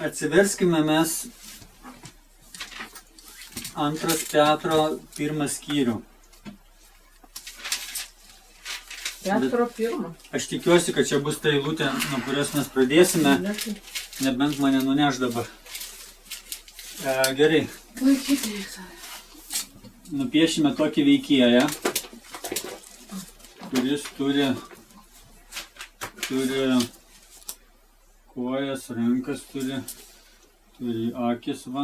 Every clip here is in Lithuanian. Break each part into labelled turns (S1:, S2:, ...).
S1: Atsiverskime mes 2 Petro 1 skyrių.
S2: Petro 1.
S1: Aš tikiuosi, kad čia bus ta eilutė, nuo kurios mes pradėsime, nebent mane nuneš dabar. Gerai. Nupiešime tokį veikėją, kuris turi kojas, rankas, turi akis, va,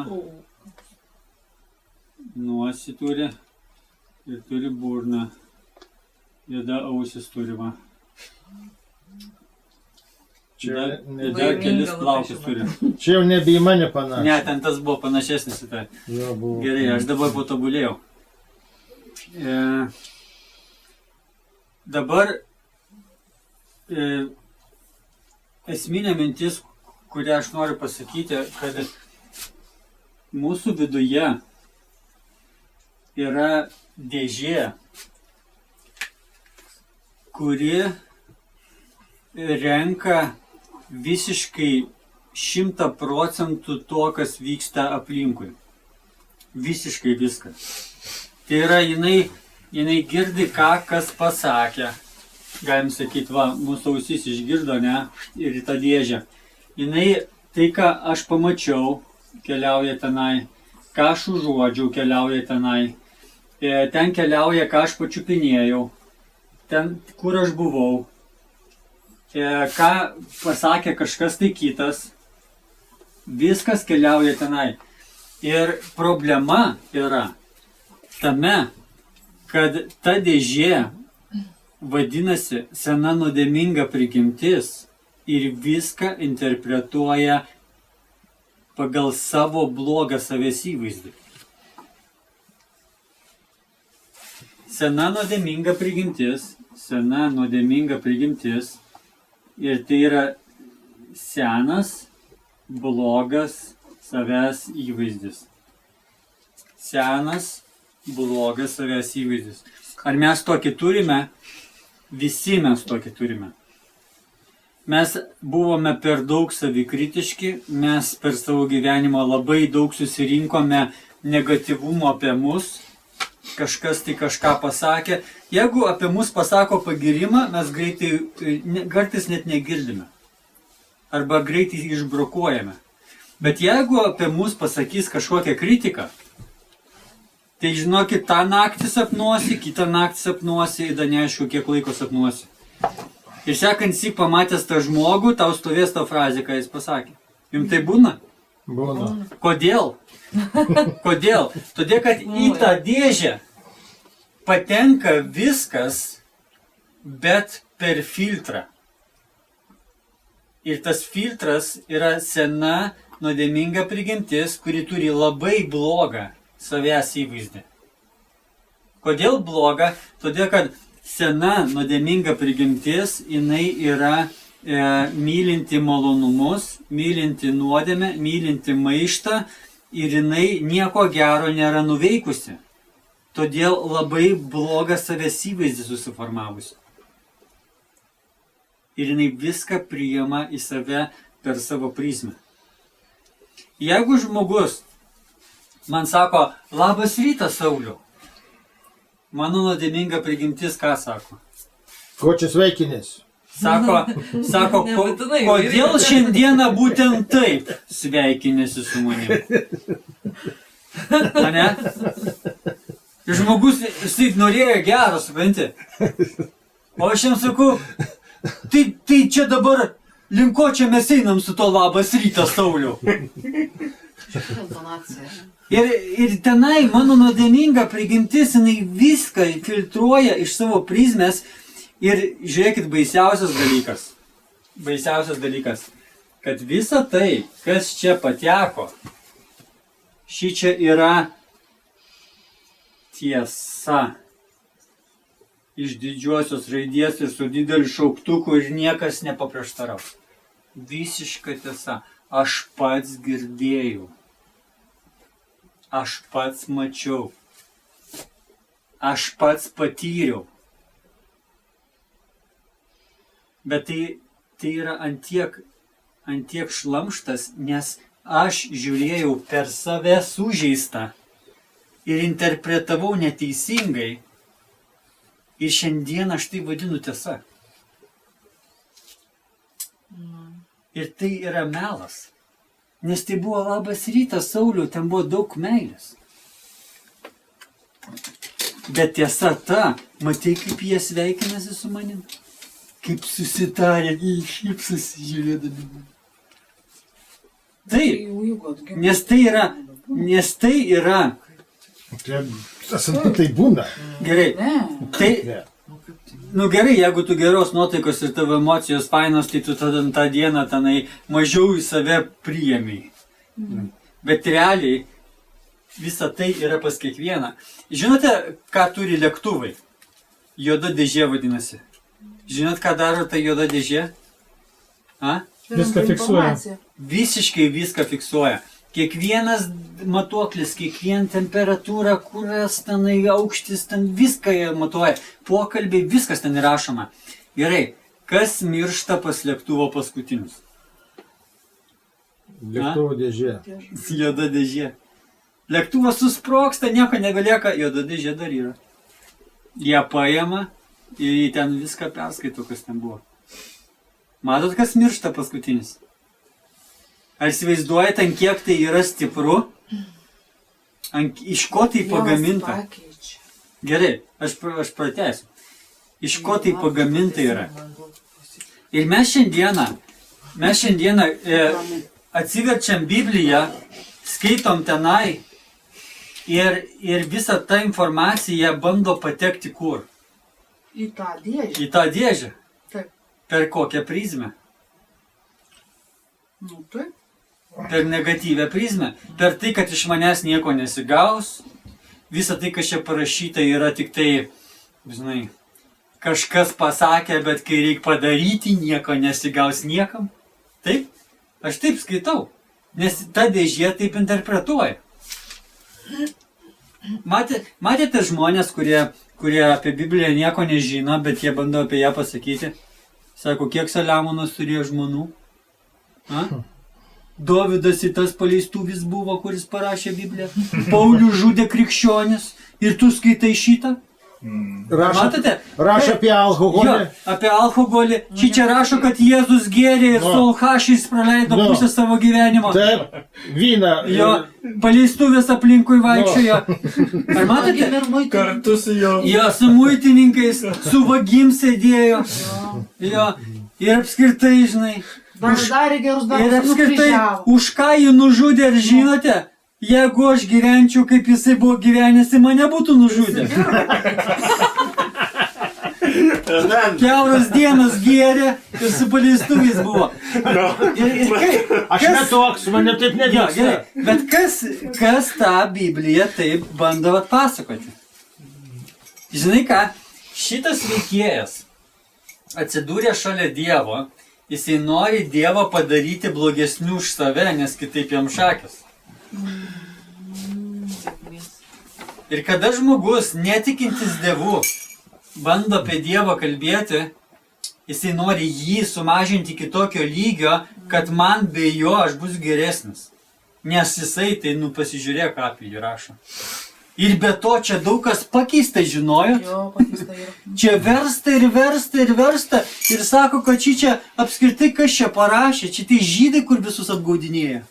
S1: nosį turi ir turi burną. Ir dar ausis turi, va. Ir dar kelis plaukus turi.
S3: Čia jau nebe į mane panašu.
S1: Ne, ten tas buvo panašesnis į tai.
S3: Jo, buvo.
S1: Gerai, aš dabar patobulėjau. Dabar esminė mintis, kurią aš noriu pasakyti, kad mūsų viduje yra dėžė, kuri renka visiškai 100% to, kas vyksta aplinkui. Visiškai viską. Tai yra, jinai girdi, kas pasakė. Galim sakyti, va, mūsų ausys išgirdo, ne, ir į tą dėžę. Jinai, tai, ką aš pamačiau, keliauja tenai, ką aš užuodžiau, keliauja tenai. Ten keliauja, ką aš pačiupinėjau. Ten, kur aš buvau, ką pasakė kažkas tai kitas, viskas keliauja tenai. Ir problema yra tame, kad ta dėžė vadinasi sena nuodėminga prigimtis ir viską interpretuoja pagal savo blogą savęs įvaizdį. Sena nuodėminga prigimtis ir tai yra senas, blogas savęs įvaizdis. Senas, blogas savęs įvaizdis. Ar mes tokį turime? Visi mes tokį turime. Mes buvome per daug savikritiški, mes per savo gyvenimą labai daug susirinkome negatyvumo apie mus. Kažkas tai kažką pasakė. Jeigu apie mus pasako pagirimą, mes kartais net negirdime. Arba greitai išbrokuojame. Bet jeigu apie mus pasakys kažkokią kritiką, tai žinokit, tą naktį sapnuosi, kitą naktį sapnuosi ir dar neaišku, kiek laiko sapnuosi. Ir sekantsyk pamatęs tą žmogų, tau stovės tą frazę, ką jis pasakė. Jums tai būna?
S3: Būna.
S1: Kodėl? Kodėl? Todėl, kad į tą dėžę patenka viskas, bet per filtrą. Ir tas filtras yra sena nuodėminga prigimtis, kuri turi labai blogą savęs įvaizdį. Kodėl blogą? Todėl, kad sena nuodėminga prigimtis, jinai yra mylinti malonumus, mylinti nuodėmę, mylinti maištą ir jinai nieko gero nėra nuveikusi. Todėl labai blogas savęs įvaizdis susiformavusi. Ir jinai viską priima į save per savo prizmę. Jeigu žmogus man sako, labas rytas, Sauliau, mano nuodėminga prigimtis ką sako?
S3: Ko čia sveikinės?
S1: Sako, kodėl šiandieną būtent taip sveikinėsi su manimi? Ane? Žmogus, jisai norėjo gero, supranti? O aš jam sakau, tai čia dabar linko čia mes einam su to labas rytas, Sauliau. Ir tenai mano nuodėminga prigimtis, jinai viską filtruoja iš savo prizmės. Ir žiūrėkit, baisiausias dalykas, kad visa tai, kas čia pateko, ši čia yra tiesa. Iš didžiosios raidės ir su dideliu šauktuku ir niekas nepaprieštaraus. Visiška tiesa. Aš pats girdėjau. Aš pats mačiau. Aš pats patyriau. Bet tai yra antiek šlamštas, nes aš žiūrėjau per save sužeistą ir interpretavau neteisingai ir šiandien aš tai vadinu tiesa. Ir tai yra melas. Nes tai buvo labas rytas, Sauliau, ten buvo daug meilės. Bet tiesa ta, matai, kaip jie sveikinasi su manim? Kaip susitarė, šypsosi žiūrėdami. Taip, nes tai yra,
S3: Tai būna.
S1: gerai, tai,
S3: Ne.
S1: gerai, jeigu tu geros nuotaikos ir tavo emocijos fainos, tai tu tada tą dieną tenai mažiau į save priėmei. Bet realiai visa tai yra pas kiekvieną. Žinote, ką turi lėktuvai? Juoda dėžė vadinasi. Žinot, ką daro ta juoda dėžė? A?
S3: Viską fiksuoja.
S1: Visiškai viską fiksuoja. Kiekvienas matuoklis, kiekviena temperatūra, kuras tenai aukštis, ten viską jie matuoja. Pokalbiai, viskas ten įrašoma. Gerai, kas miršta pas lėktuvo paskutinius?
S3: Lėktuvo dėžė.
S1: Juoda dėžė. Lėktuvas susprogsta, nieko nebelieka, juoda dėžė dar yra. Jie paima ir ten viską perskaito, kas ten buvo. Matot, kas miršta paskutinis? Ar įsivaizduojate, ant kiek tai yra stipru? Iš ko tai pagaminta? Gerai, aš pratęsiu. Iš ko tai pagaminta yra? Ir mes šiandieną atsiverčiam Bibliją, skaitom tenai ir visą tą informaciją bando patekti kur?
S2: Į tą dėžę.
S1: Į tą dėžę.
S2: Taip.
S1: Per kokią prizmę?
S2: Nu, taip.
S1: Per negatyvę prizmę. Per tai, kad iš manęs nieko nesigaus. Visa tai, kas čia parašyta, yra tik tai, žinai, kažkas pasakė, bet kai reikia padaryti, nieko nesigaus niekam. Taip? Aš taip skaitau. Nes ta dėžė taip interpretuoja. Matėte žmonės, kurie apie Bibliją nieko nežino, bet jie bando apie ją pasakyti. Sako, kiek Saliamonas turėjo žmonų? A? Dovydas į tas paleistuvis buvo, kuris parašė Bibliją. Paulių žudė krikščionis. Ir tu skaitai šitą? Matote?
S3: Rašo apie alkoholį.
S1: Jo, apie alkoholį. Čia rašo, kad Jėzus gėrė ir su alkašiais praleido pusę savo gyvenimo.
S3: Taip, vyną.
S1: Jo, paleistuvės aplinkui vaikščiojo. Ar matote?
S4: Kartu su juo.
S1: Jo, su muitininkais, su vagim sėdėjo. Jo, ir apskritai, žinai.
S2: Darė gerus
S1: Ir
S2: darbus,
S1: apskritai,
S2: nukryžiavo.
S1: už ką jį nužudė, ar žinote? Jeigu aš gyvenčiau, kaip jisai buvo gyvenęs, tai mane būtų nužudę. Kiauras dienas gėrė ir su paleistuviais buvo. Ir kaip?
S3: Aš netoks, mane taip
S1: Jo,
S3: nedėksta.
S1: gerai. Bet kas tą Bibliją taip bando atpasakoti? Žinai ką? Šitas veikėjas atsidūrė šalia Dievo, jisai nori Dievą padaryti blogesnių už save, nes kitaip jam šakės. Ir kada žmogus, netikintis Dievu, bando apie Dievą kalbėti, jisai nori jį sumažinti iki tokio lygio, kad man be jo aš bus geresnis. Nes jisai tai, pasižiūrėk, ką apie jį rašo. Ir be to čia daug kas pakeista, žinojot?
S2: Jo, pakeista yra.
S1: Čia versta ir versta ir versta. Ir sako, kad čia apskritai kas čia parašė. Čia tai žydai, kur visus apgaudinėja.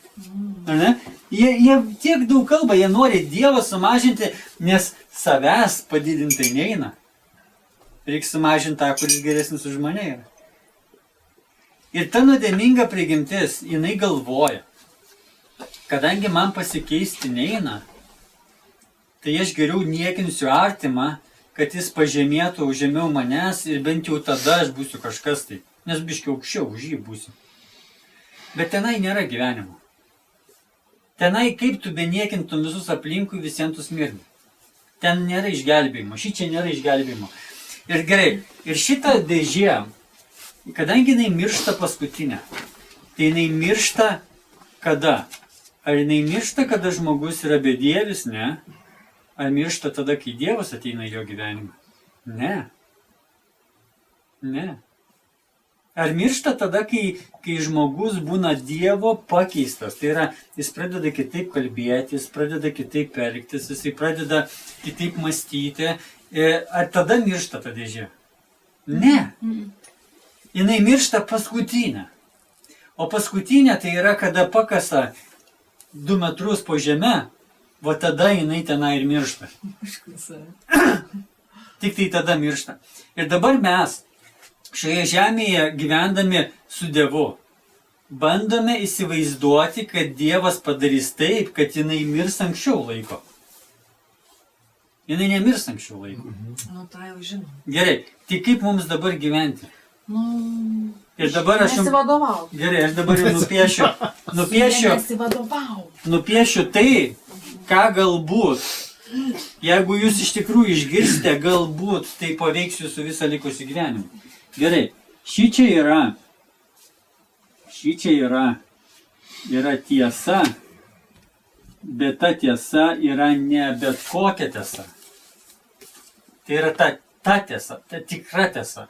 S1: Ar ne? Jie tiek daug kalba, jie nori Dievą sumažinti, nes savęs padidintai neina. Reikia sumažinti tą, kuris geresnis už mane yra. Ir ta nuodėminga prigimtis, jinai galvoja, kadangi man pasikeisti neina, tai aš geriau niekinsiu artimą, kad jis pažemėtų žemiau manęs ir bent jau tada aš būsiu kažkas tai, nes biškiau aukščiau už jį būsiu. Bet tenai nėra gyvenimo. Tenai kaip tu beniekintum visus aplinkui, visiems tu smirdi. Ten nėra išgelbėjimo, šičia nėra išgelbėjimo. Ir gerai, ir šita dėžė, kadangi jinai miršta paskutinę, tai jinai miršta kada? Ar jinai miršta, kada žmogus yra bedievis, ne? Ar miršta tada, kai Dievas ateina į jo gyvenimą? Ne. Ne. Ar miršta tada, kai žmogus būna Dievo pakeistas? Tai yra, jis pradeda kitaip kalbėti, jis pradeda kitaip elgtis, jis pradeda kitaip mąstyti. Ar tada miršta ta dėžė? Ne. Jinai miršta paskutinę. O paskutinė tai yra, kada pakasa 2 metrus po žeme, va tada jinai tenai ir miršta. Tik tai tada miršta. Ir dabar mes šioje žemėje gyvendami su Dievu bandome įsivaizduoti, kad Dievas padarys taip, kad jinai mirs anksčiau laiko. Jinai nemirs anksčiau laiko.
S2: Nu, tą jau žinom.
S1: Gerai, tai kaip mums dabar gyventi?
S2: Nu,
S1: Ir dabar aš jums...
S2: nesivadovau.
S1: Gerai, aš dabar jau nupiešiu tai, ką galbūt, jeigu jūs iš tikrųjų išgirsite, galbūt tai paveiks jūsų visą likusį gyvenimą. Gerai, šičia yra tiesa, bet ta tiesa yra ne bet kokia tiesa. Tai yra ta tiesa, ta tikra tiesa.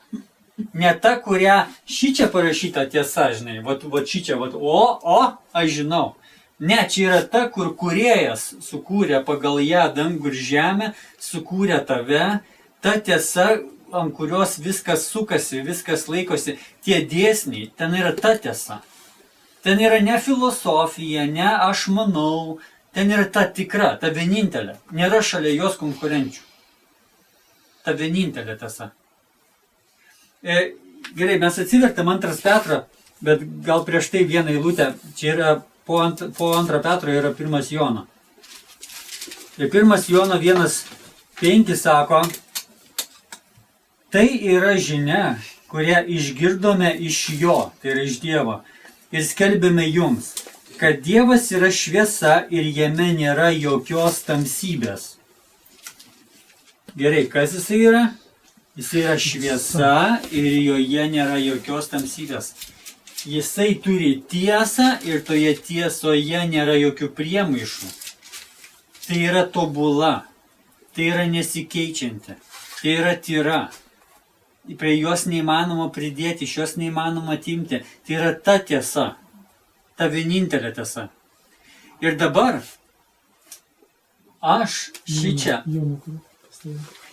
S1: Ne ta, kurią šičia parašyta tiesa, žinai, vat šičia, aš žinau. Ne, čia yra ta, kur kūrėjas sukūrė pagal ją dangų ir žemę, sukūrė tave, ta tiesa, ant kurios viskas sukasi, viskas laikosi, tie dėsniai, ten yra ta tiesa. Ten yra ne filosofija, ne aš manau, ten yra ta tikra, ta vienintelė. Nėra šalia jos konkurenčių. Ta vienintelė tiesa. Gerai, mes atsivertam 2 Petrą, bet gal prieš tai vieną eilutę. Čia yra po 2 Petro yra 1 Jono. Ir 1 Jono 1:5 sako, tai yra žinia, kurią išgirdome iš jo, tai yra iš Dievo, ir skelbėme jums, kad Dievas yra šviesa ir jame nėra jokios tamsybės. Gerai, kas jisai yra? Jisai yra šviesa ir joje nėra jokios tamsybės. Jisai turi tiesą ir toje tiesoje nėra jokių priemaišų. Tai yra tobula, tai yra nesikeičianti, tai yra tyra. Prie jos neįmanoma pridėti, iš jos neįmanoma atimti. Tai yra ta tiesa, ta vienintelė tiesa. Ir dabar aš šičia,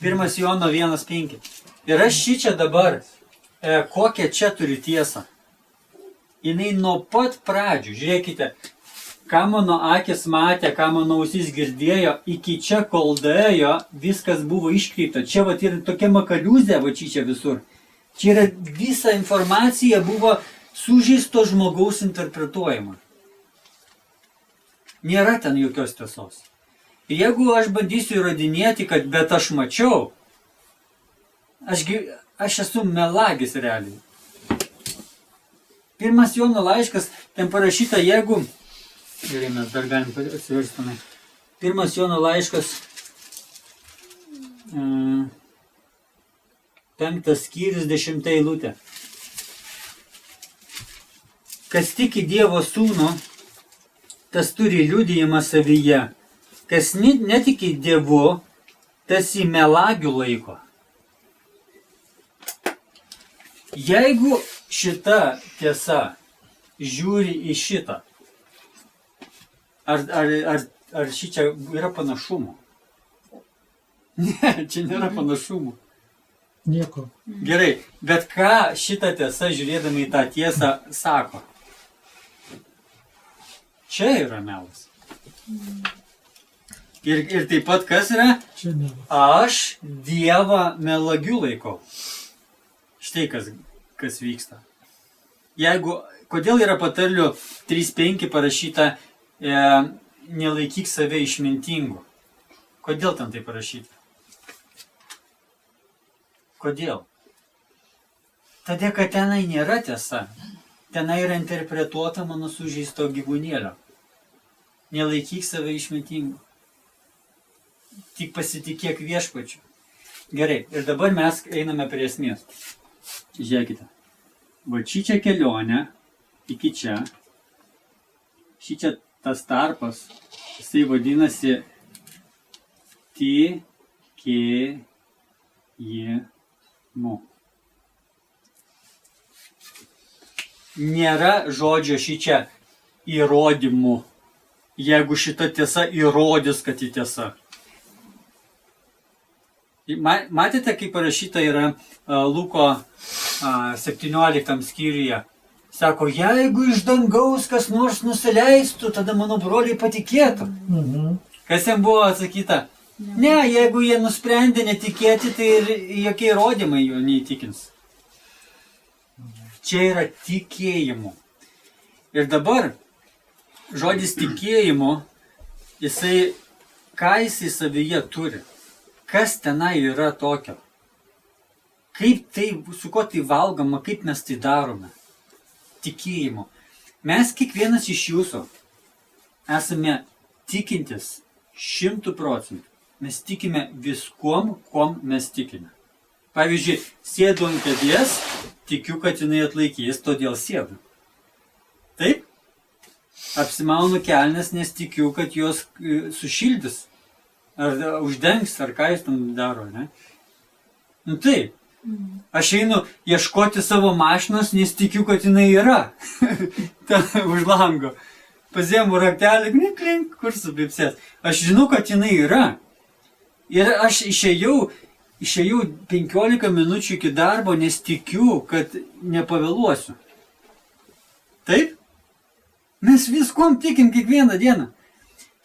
S1: 1 Jono 1:5. Ir aš šičia dabar, kokią čia turiu tiesą. Jinai nuo pat pradžių, žiūrėkite, ką mano akis matė, ką mano ausis girdėjo, iki čia kol dėjo, viskas buvo iškreipta. Čia vat yra tokia makaliūzė, va čia visur. Čia yra visa informacija buvo sužeisto žmogaus interpretuojama. Nėra ten jokios tiesos. Ir jeigu aš bandysiu įrodinėti, kad bet aš mačiau, aš esu melagis realiai. 1 Jono laiškas, ten parašyta, jeigu... Gerai, mes dar galim atsiverstume. 1 Jono laiškas, 5 skyrius, 10 eilutė. Kas tiki Dievo sūnų, tas turi liudijimą savyje. Kas netiki Dievu, tas į melagių laiko. Jeigu šita tiesa žiūri į šitą, ar šičia yra panašumų? Ne, čia nėra panašumų.
S3: Nieko.
S1: Gerai, bet ką šitą tiesą žiūrėdami į tą tiesą sako? Čia yra melas. Ir taip pat kas yra?
S3: Čia melas.
S1: Aš Dievą melagiu laikau. Štai kas vyksta. Kodėl yra patarlių 3:5 parašyta nelaikyk save išmintingu? Kodėl ten tai parašyta? Kodėl? Todėl, kad tenai nėra tiesa. Tenai yra interpretuota mano sužeisto gyvūnėlio. Nelaikyk save išmintingu. Tik pasitikėk viešpačiu. Gerai, ir dabar mes einame prie esmės. Žiūrėkite. Va čia kelionė iki čia. Šičia tas tarpas, jisai vadinasi tikėjimu. nėra žodžio šičia įrodymų, jeigu šita tiesa įrodys, kad ji tiesa. Matėte, kaip parašyta yra Luko 17 skyriuje. Sako, jeigu iš dangaus kas nors nusileistų, tada mano broliai patikėtų. Kas jam buvo atsakyta? Ne, jeigu jie nusprendė netikėti, tai ir jokie įrodymai jo neįtikins. Čia yra tikėjimu. Ir dabar žodis tikėjimu, ką jisai savyje turi? Kas tenai yra tokio? Kaip tai, su kuo tai valgoma, kaip mes tai darome? Tikėjimu. Mes kiekvienas iš jūsų esame tikintis 100%. Mes tikime viskuom, kuom mes tikime. Pavyzdžiui, sėdu ant kėdės, tikiu, kad jinai atlaikys, todėl sėdu. Taip? Apsimaunu kelnes, nes tikiu, kad jos sušildys. Ar uždengs, ar ką jis tam daro, ne? Nu taip. Aš einu ieškoti savo mašinos, nes tikiu, kad jinai yra. Ten už lango. Pasiemu raktelį, klink, kur subipsės. Aš žinau, kad jinai yra. Ir aš išėjau 15 minučių iki darbo, nes tikiu, kad nepavėluosiu. Taip? Mes viskuom tikim kiekvieną dieną.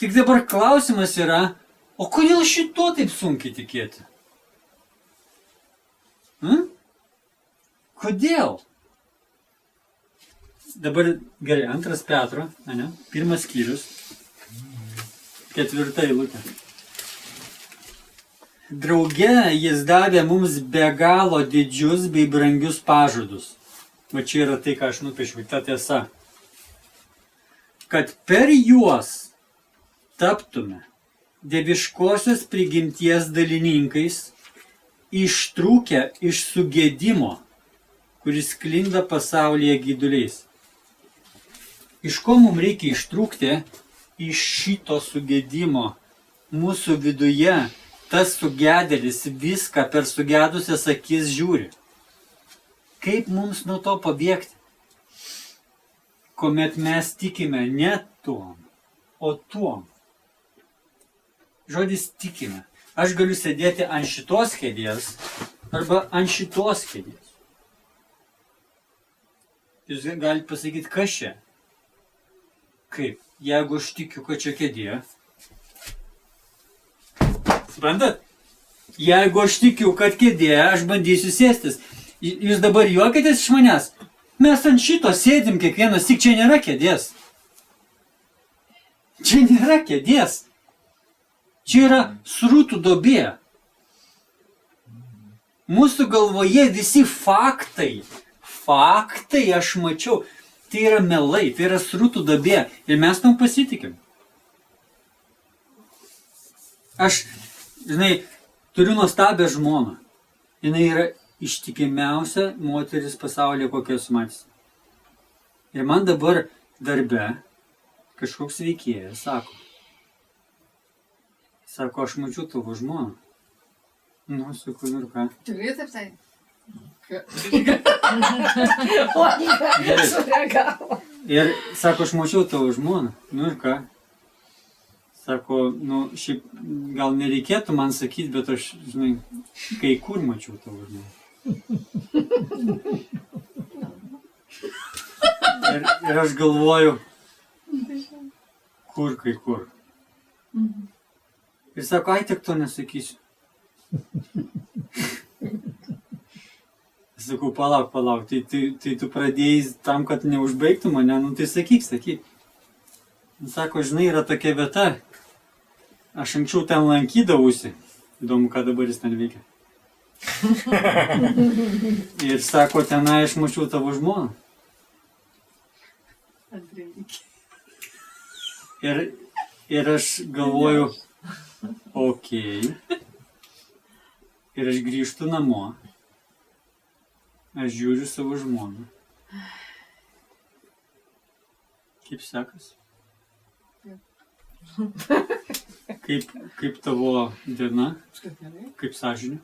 S1: Tik dabar klausimas yra, o kodėl šito taip sunkiai tikėti? Kodėl? Dabar gerai, 2 Petro, 1 skyrius, 4 eilutė. Drauge jis davė mums be galo didžius bei brangius pažadus. Va čia yra tai, ką aš nupiešiau, ta tiesa. Kad per juos taptume dieviškosios prigimties dalininkais, ištrūkę iš sugėdimo, kuris sklinda pasaulyje gyduliais. Iš ko mums reikia ištrūkti? Iš šito sugėdimo. Mūsų viduje tas sugedėlis viską per sugedusias akis žiūri. Kaip mums nuo to pabėgti? Kuomet mes tikime ne tuom, o tuom. Žodis tikime. Aš galiu sėdėti ant šitos kėdės arba ant šitos kėdės. Jūs galite pasakyti, kas čia? Kaip? Jeigu aš tikiu, kad čia kėdė. Suprantat? Jeigu aš tikiu, kad kėdė, aš bandysiu sėstis. Jūs dabar juokitės iš manęs? Mes ant šito sėdim kiekvienas, tik čia nėra kėdės. Čia nėra kėdės. Čia yra srutų duobė. Mūsų galvoje visi faktai. Faktai aš mačiau. Tai yra melai, tai yra srutų duobė. Ir mes tam pasitikim. Aš, turiu nuostabią žmoną. Jinai yra ištikimiausia moteris pasaulyje, kokios matys. Ir man dabar darbe kažkoks veikėjas sako, aš mačiau tavo žmoną. Nu, sakau, ir ką?
S2: Tikrai taip tai?
S1: Ir sako, aš mačiau tavo žmoną. Nu ir ką? Sako, šiaip gal nereikėtų man sakyti, bet aš, kai kur mačiau tavo žmoną. Ir aš galvoju, kai kur. Ir sako, ai, tik to nesakysiu. Sakau, palauk, tai tu pradėjai tam, kad neužbaigtų mane, tai sakyk. Sako, yra tokia vieta, aš anksčiau ten lankydavausi, įdomu, ką dabar jis ten veikia. Ir sako, tenai aš mačiau tavo žmoną. Ir aš galvoju, okei. Ir aš grįžtu namo. Aš žiūriu savo žmoną. Kaip sekas? Kaip tavo diena? Kaip sąžinė?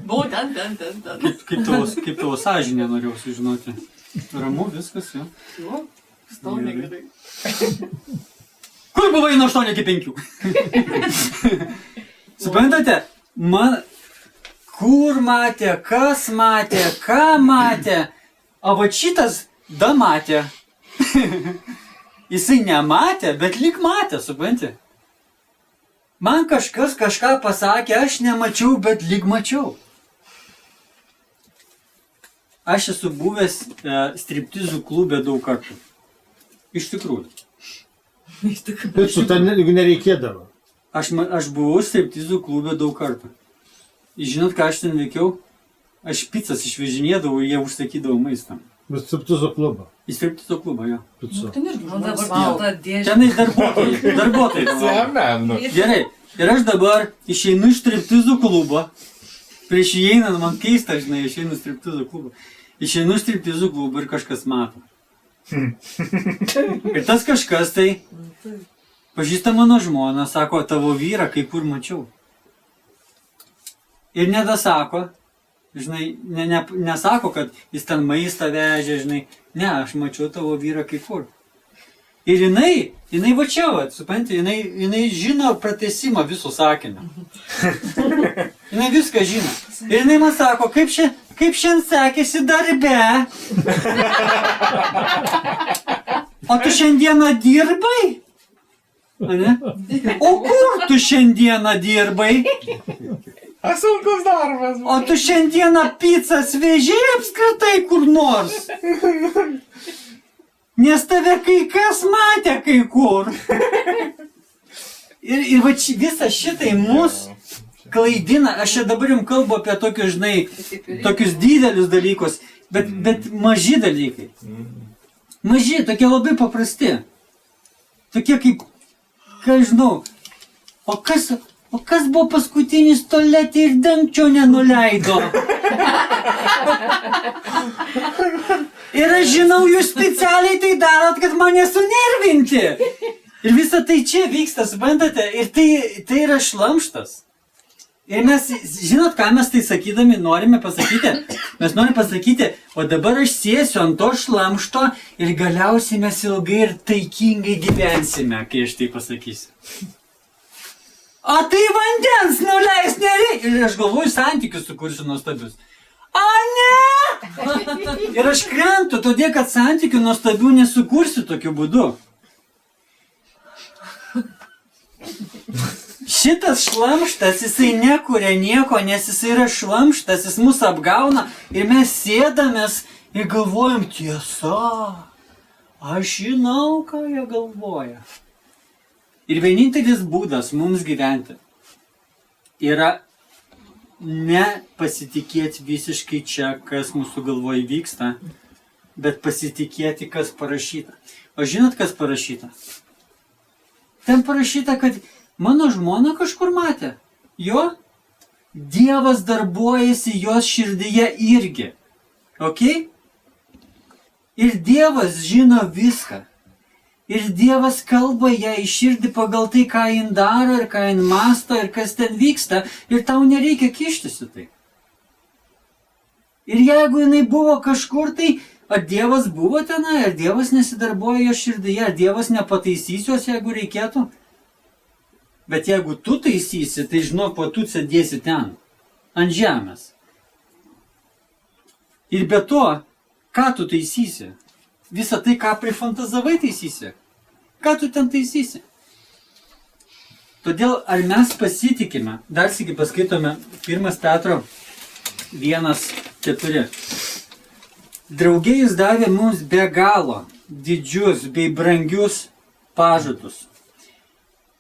S2: Būtent ten.
S1: Kaip tavo sąžinė norėjau sužinoti. Ramu, viskas, jo.
S2: Nu, stovė gerai.
S1: Kur buvai nuo 8 iki 5? Suprantate, kur matė, kas matė, ką matė, o va šitas da matė. Jisai nematė, bet lyg matė, suprantate. Man kažkas kažką pasakė, aš nemačiau, bet lyg mačiau. Aš esu buvęs striptizų klube daug kartų. Iš tikrųjų.
S3: Bet su ten nereikėdavo.
S1: Aš buvau striptizų klube daug kartų. Žinot, ką aš ten veikiau? Aš pizzas išvežinėdavau ir jie užsakydavo maistą.
S3: Bet striptizo klubą.
S1: Į striptizo klubą, jo.
S3: Pica.
S2: Ten irgi
S4: O dabar
S2: žmonės
S4: balta dėžė.
S1: Tenai darbuotojai.
S5: Semenu.
S1: Gerai. Ir aš dabar išeinu iš striptizų klubo. Prieš įeinant, man keista, žinai, išeinu iš striptizų klubo. Išeinu iš striptizų klubo ir kažkas mato. Ir tas kažkas tai pažįsta mano žmoną, sako, tavo vyrą kai kur mačiau. Ir nedasako, žinai, nesako, kad jis ten maistą vežė, žinai. Ne, aš mačiau tavo vyrą kai kur. Ir jinai va čia, va, supranti, jinai žino pratesimą viso sakinio. Jinai viską žino. Ir jinai man sako, kaip šiandien sekėsi darbe. O tu šiandieną dirbai? Ane? O kur tu šiandieną dirbai?
S5: Sunkus darbas.
S1: O tu šiandieną pizzas vežėjai apskritai kur nors? Nes tave kai kas matė kai kur. Ir va visą šitai mus klaidina. Aš čia dabar jums kalbu apie tokius, žinai, tokius didelius dalykus, bet maži dalykai. Maži, tokie labai paprasti. Tokie kaip, ką žinau, o kas buvo paskutinis tualetė ir dangčio nenuleido? Ir aš žinau, jūs specialiai tai darot, kad mane sunervinti. Ir visa tai čia vyksta, suprantate, ir tai yra šlamštas. Ir mes, žinot, ką mes tai sakydami norime pasakyti? Mes norime pasakyti, o dabar aš sėsiu ant to šlamšto ir galiausiai mes ilgai ir taikingai gyvensime, kai aš tai pasakysiu. O tai vandens nuleis nereikia. Ir aš galvoju, santykius sukursiu nuostabius. A ne! Ir aš krentu, todėl kad santykių nuostabių nesukursiu tokiu būdu. Šitas šlamštas, jisai nekuria nieko, nes jisai yra šlamštas, jis mus apgauna ir mes sėdamės ir galvojam, tiesa, aš žinau, ką jie galvoja. Ir vienintelis būdas mums gyventi yra nepasitikėti visiškai čia, kas mūsų galvoje vyksta, bet pasitikėti, kas parašyta. O žinot, kas parašyta? Ten parašyta, kad mano žmona kažkur matė. Jo? Dievas darbuojasi jos širdyje irgi. Ok? Ir Dievas žino viską. Ir Dievas kalba ją į širdį pagal tai, ką jin daro ir ką jin masto ir kas ten vyksta. Ir tau nereikia kištis į tai. Ir jeigu jinai buvo kažkur, tai ar Dievas buvo tenai, ar Dievas nesidarbuoja jo širdyje, ar Dievas nepataisys jos, jeigu reikėtų. Bet jeigu tu taisysi, tai žinok, po tu sėdėsi ten, ant žemės. Ir be to, ką tu taisysi? Visą tai, ką prifantazavai, taisysi. Ką tu ten taisysi? Todėl, ar mes pasitikime, dar sykį paskaitome 1 Petro 1:4. Drauge jis davė mums be galo didžius bei brangius pažadus.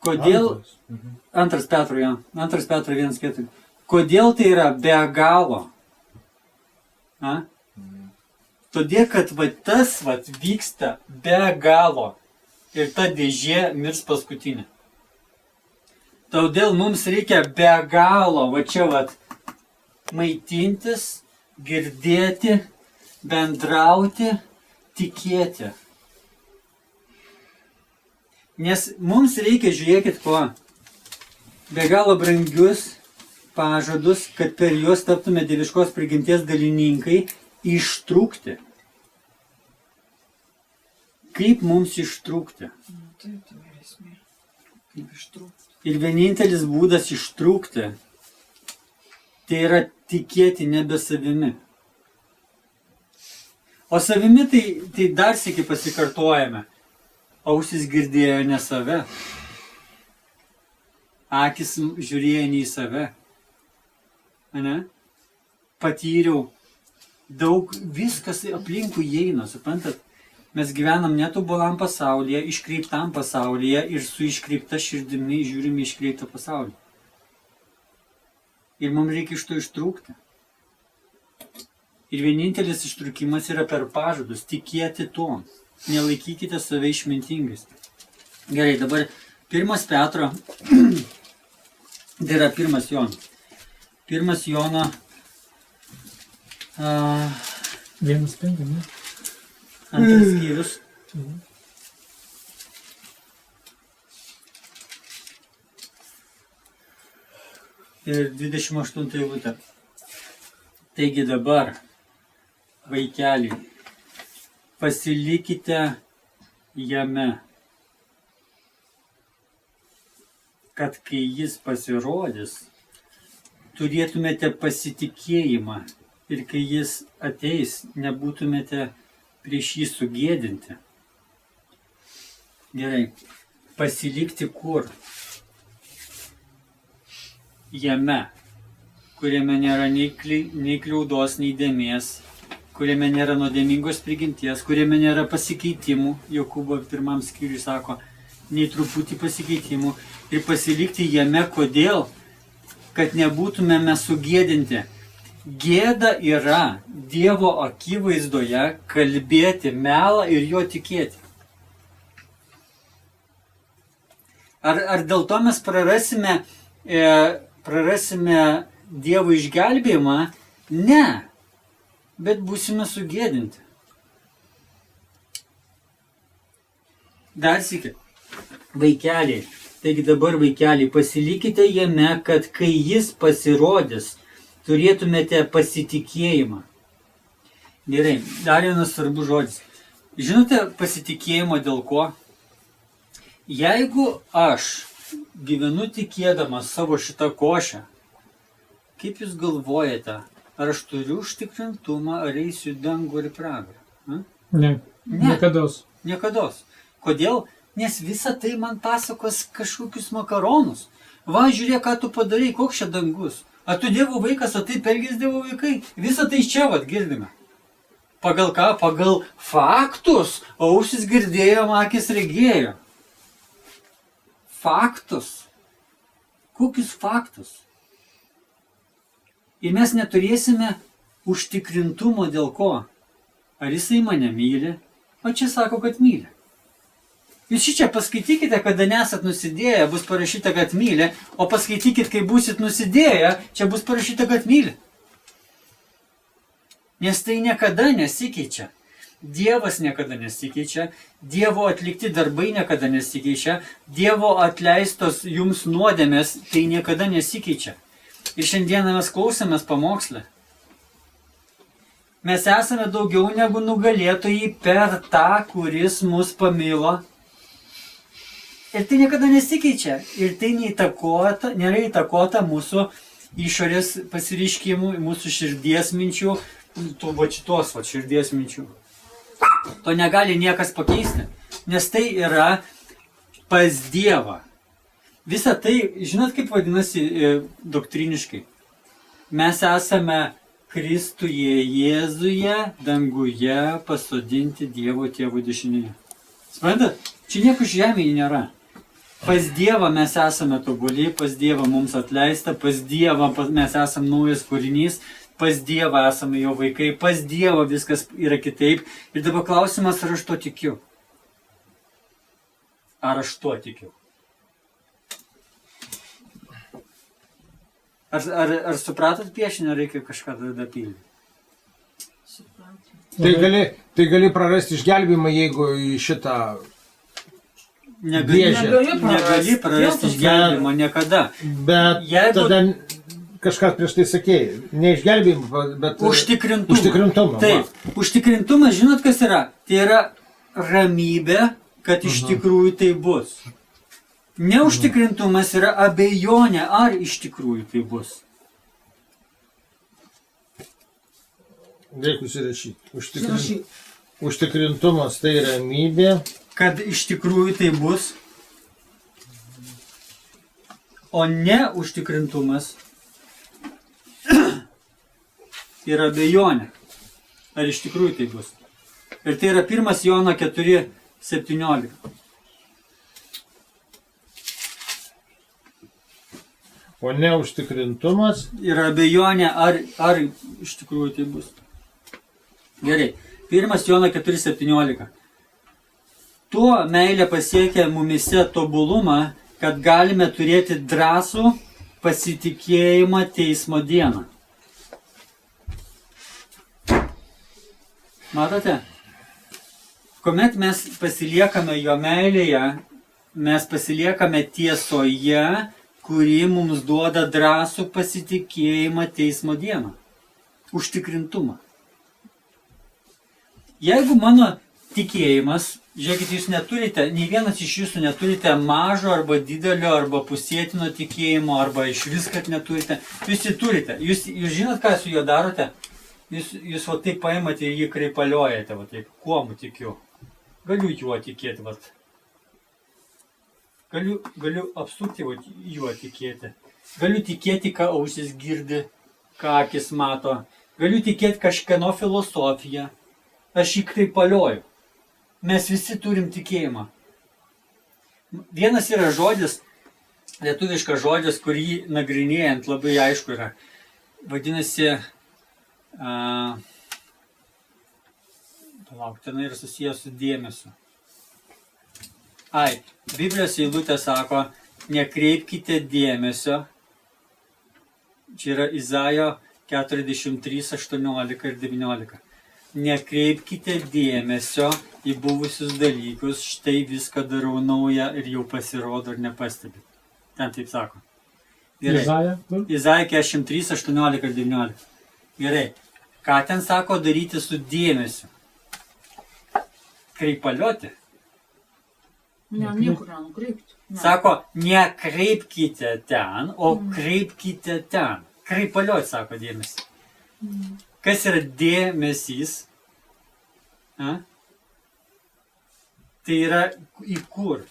S1: Kodėl? 2 Petro 1:4. Kodėl tai yra be galo? A? Todėl, kad tas vyksta be galo ir ta dėžė mirs paskutinė. Todėl mums reikia be galo, maitintis, girdėti, bendrauti, tikėti. Nes mums reikia, žiūrėkit ko, be galo brangius pažadus, kad per juos taptume dieviškos prigimties dalininkai, ištrūkti. Kaip mums ištrūkti?
S2: Taip, tai yra esmė. Kaip ištrūkti.
S1: Ir vienintelis būdas ištrūkti, tai yra tikėti nebe savimi. O savimi tai dar sėki pasikartojame. Ausis girdėjo ne save. Akis žiūrėjo ne į save. Ane? Patyriau daug, viskas aplinkui įeina, suprantat? Mes gyvenam netobulam pasaulyje, iškreiptam pasaulyje ir su iškreipta širdimi žiūrime iškreiptą pasaulį. Ir mums reikia iš to ištrūkti. Ir vienintelis ištrūkimas yra per pažadus, tikėti tuo. Nelaikykite save išmintingais. Gerai, dabar 1 Petro, tai yra 1 Jono. 1 Jono
S3: 1:5, ne?
S1: 2 skyrius. Ir 28 eilutė. Taigi dabar, vaikeliai, pasilikite jame, kad kai jis pasirodys, turėtumėte pasitikėjimą ir kai jis ateis, nebūtumėte prieš jį sugėdinti. Gerai, pasilikti kur? Jame, kuriame nėra nei kliaudos, nei dėmės, kuriame nėra nuodėmingos prigimties, kuriame nėra pasikeitimų, Jokūbo 1 skyriui sako, nei truputį pasikeitimų, ir pasilikti jame, kodėl? Kad nebūtumėme sugėdinti. Gėda yra Dievo akivaizdoje kalbėti melą ir jo tikėti. Ar dėl to mes prarasime Dievo išgelbėjimą? Ne, bet būsime sugėdinti. Dar sykį, vaikeliai, taigi dabar vaikeliai, pasilikite jame, kad kai jis pasirodys, turėtumėte pasitikėjimą. Gerai, dar vienas svarbus žodis. Žinote pasitikėjimo dėl ko? Jeigu aš gyvenu tikėdamas savo šitą košę, kaip jūs galvojate, ar aš turiu užtikrintumą, ar eisiu į dangų ir pragarą?
S3: Ne. Niekados.
S1: Niekados. Kodėl? Nes visa tai man pasakos kažkokius makaronus. Va, žiūrėk, ką tu padarai, koks čia dangus. Ar tu Dievo vaikas, ar taip elgės Dievo vaikai? Visą tai čia vat girdime. Pagal ką? Pagal faktus. Ausis girdėjo, akis regėjo. Faktus. Kokius faktus? Ir mes neturėsime užtikrintumo dėl ko? Ar jisai mane myli? O čia sako, kad myli. Jūs šičia paskaitykite, kada nesat nusidėję, bus parašyta, kad myli, o paskaitykite, kai būsit nusidėję, čia bus parašyta, kad myli. Nes tai niekada nesikeičia. Dievas niekada nesikeičia, Dievo atlikti darbai niekada nesikeičia, Dievo atleistos jums nuodėmės tai niekada nesikeičia. Ir šiandieną mes klausėmės pamokslę. Mes esame daugiau negu nugalėtojai per tą, kuris mus pamilo. Ir tai niekada nesikeičia. Ir tai nėra įtakota mūsų išorės pasireiškimų, mūsų širdies minčių, šitos širdies minčių. To negali niekas pakeisti, nes tai yra pas Dievą. Visa tai, žinot, kaip vadinasi doktriniškai? Mes esame Kristuje Jėzuje, danguje pasodinti Dievo Tėvo dešinėje. Suprantat? Čia nieko žemėje nėra. Pas Dievą mes esame tobuli, pas Dievą mums atleista, pas Dievą mes esame naujas kūrinys, pas Dievą esame jo vaikai, pas Dievą viskas yra kitaip. Ir dabar klausimas, ar aš to tikiu? Ar aš to tikiu? Ar supratot piešinį, ar reikia kažką tada pildyti?
S2: Supratau.
S3: Tai gali prarasti išgelbėjimą, jeigu į šitą
S1: Negali prarasti išgelbėjimo niekada.
S3: Bet
S1: Jeigu...
S3: tada, kažkas prieš tai sakėjai, ne išgelbėjimą, bet
S1: Užtikrintumą.
S3: Užtikrintumą.
S1: Taip, užtikrintumas, žinot kas yra? Tai yra ramybė, kad iš tikrųjų tai bus. Neužtikrintumas yra abejonė, ar iš tikrųjų tai bus.
S3: Reikia užsirašyti.
S2: Užsirašyk.
S3: Užtikrintumas tai ramybė.
S1: Kad iš tikrųjų tai bus. O neužtikrintumas yra abejonė, ar iš tikrųjų tai bus. Ir tai yra 1 Jono 4:17.
S3: O neužtikrintumas.
S1: Yra abejonė, ar iš tikrųjų tai bus. Gerai. 1 Jono 4:17. Tuo meilė pasiekia mumise tobulumą, kad galime turėti drąsų pasitikėjimą teismo dieną. Matote? Kuomet mes pasiliekame jo meilėje, mes pasiliekame tiesoje, kuri mums duoda drąsų pasitikėjimą teismo dieną. Užtikrintumą. Jeigu mano tikėjimas, žiūrėkit, jūs neturite, nei vienas iš jūsų neturite mažo arba didelio arba pusėtino tikėjimo arba iš vis, kad neturite. Jūs jį turite. Jūs žinot, ką su juo darote? Jūs va taip paimate ir jį kreipaliojate, va taip, kuom tikiu. Galiu juo tikėti, va. Galiu apsukti va, juo tikėti. Galiu tikėti, ką ausis girdi, ką akis mato. Galiu tikėti kažkieno filosofiją. Aš jį kreipalioju. Mes visi turim tikėjimą. Vienas yra žodis, lietuviškas žodis, kurį nagrinėjant labai aišku yra. Vadinasi, palauk, ten yra susijęs su dėmesiu. Biblijos eilutė sako, nekreipkite dėmesio. Čia yra Izaijo 43, 18 ir 19. Nekreipkite dėmesio į buvusius dalykus, štai viską darau naują ir jau pasirodo ir nepastebi. Ten taip sako. Gerai. Izaija 43, 18 ir 19. Gerai. Ką ten sako daryti su dėmesiu? Kreipalioti.
S2: Ne, niekur nenukreipti.
S1: Sako, nekreipkite ten, o kreipkite ten. Kreipalioti, sako dėmesį. Kas yra dėmesys? Tai yra į kur?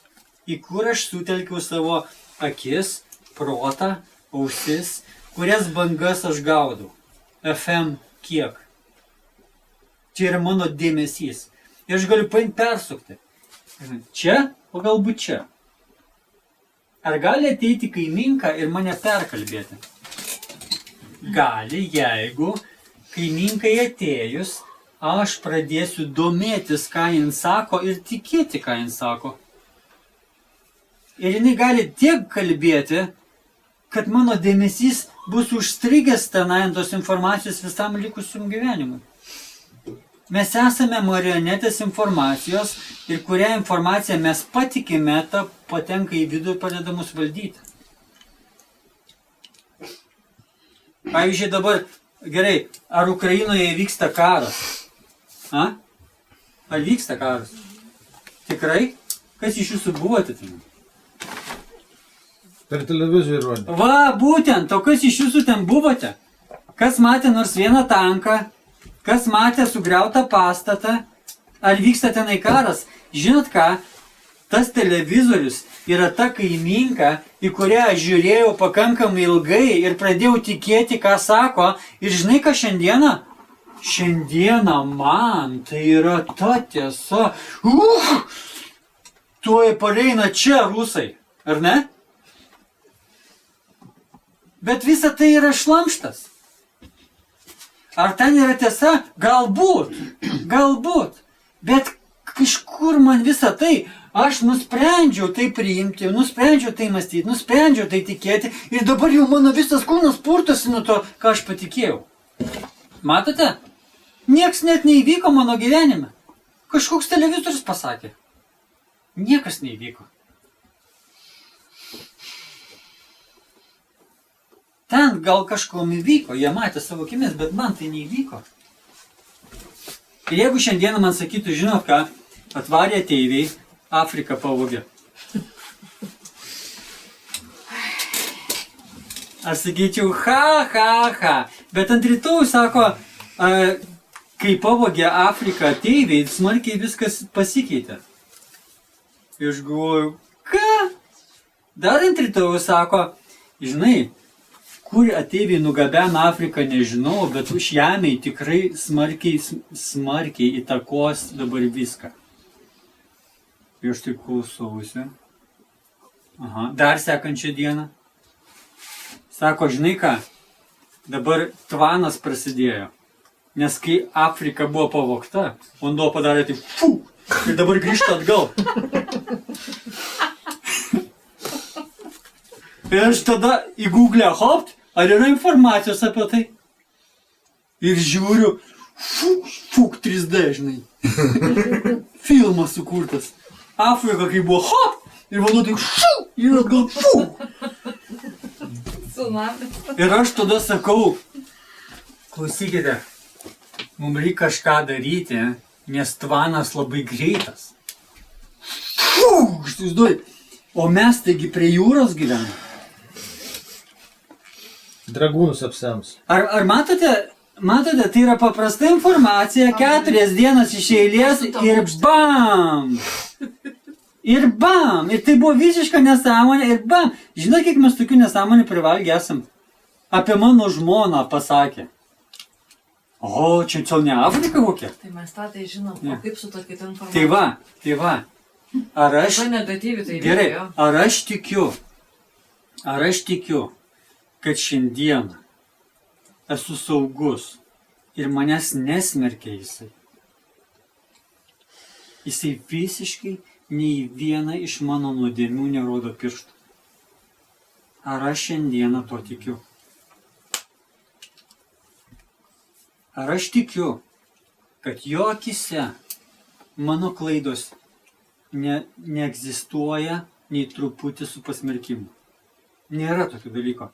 S1: Į kur aš sutelkiau savo akis, protą, ausis, kurias bangas aš gaudau. FM kiek? Čia yra mano dėmesys. Ir aš galiu paimti persukti. Čia, o galbūt čia. Ar gali ateiti kaimynka ir mane perkalbėti? Gali, jeigu kaimynkai atėjus, aš pradėsiu domėtis, ką jin sako ir tikėti, ką jin sako. Ir jinai gali tiek kalbėti, kad mano dėmesys bus užstrigęs tenai ant tos informacijos visam likusiam gyvenimui. Mes esame marionetės informacijos ir kurią informaciją mes patikime, ta patenka į vidų ir padeda mus valdyti. Pavyzdžiui, dabar, gerai, ar Ukrainoje vyksta karas? Ar vyksta karas? Tikrai? Kas iš jūsų buvote ten?
S3: Per televizorių rodė.
S1: Va, būtent, o kas iš jūsų ten buvote? Kas matė nors vieną tanką? Kas matė sugriautą pastatą? Ar vyksta tenai karas? Žinot ką? Tas televizorius yra ta kaimynka, į kurią aš žiūrėjau pakankamai ilgai ir pradėjau tikėti, ką sako. Ir žinai, ką šiandieną? Šiandieną man tai yra ta tiesa. Tuoj pareina čia rusai, ar ne? Bet visa tai yra šlamštas. Ar ten yra tiesa? Galbūt. Bet kažkur man visa tai, aš nusprendžiau tai priimti, nusprendžiau tai mąstyti, nusprendžiau tai tikėti ir dabar jau mano visas kūnas purtosi nuo to, ką aš patikėjau. Matote? Niekas net neįvyko mano gyvenime. Kažkoks televizorius pasakė. Niekas neįvyko. ten gal kažkom įvyko, jie matė savo akimis, bet man tai neįvyko. Ir jeigu šiandieną man sakytų, žinot ką, atvarė ateiviai, Afriką pavogė. Aš sakyčiau, ha. Bet ant rytojų sako, kai pavogė Afriką ateiviai, smarkiai viskas pasikeitė. Ir aš galvoju, ką? Dar ant rytojų sako, žinai, kur ateiviai nugabena Afriką, nežinau, bet žemėj tikrai smarkiai įtakos dabar viską. Ir aš taip klausausi. Aha, dar sekančią dieną. Sako, žinai ką, dabar tvanas prasidėjo. Nes kai Afrika buvo pavogta, vanduo padarė taip, ir dabar grįžta atgal. Ir aš tada į Google hopt, ar yra informacijos apie tai? Ir žiūriu, 3D, žinai. Filmas sukurtas. Afrika kai buvo hop, ir vanduo taip, ir atgal,
S2: Tsunamis.
S1: Ir aš tada sakau, klausykite, mums reikia kažką daryti, nes tvanas labai greitas. Išsivaizduoju, o mes taigi prie jūros gyvename.
S3: Dragūnus apsems.
S1: Ar matote, tai yra paprasta informacija, 4 dienas iš eilės ir bam! Ir bam! Ir tai buvo visiška nesąmonė ir bam! Žinai, kiek mes tokių nesąmonių privalgę esam? Apie mano žmoną pasakė. O, čia ne Afrika kokia?
S2: Tai mes tą tai žinom, o kaip su tokia informacija?
S1: Tai va. Ar aš...
S2: Tai negatyvi tai
S1: Gerai,
S2: veikia, jo.
S1: ar aš tikiu, kad šiandieną esu saugus ir manęs nesmerkia jisai. Jisai visiškai nei vieną iš mano nuodėmių nerodo pirštų. Ar aš šiandieną to tikiu? Ar aš tikiu, kad jo akise mano klaidos neegzistuoja nei truputį su pasmerkimu? Nėra tokio dalyko.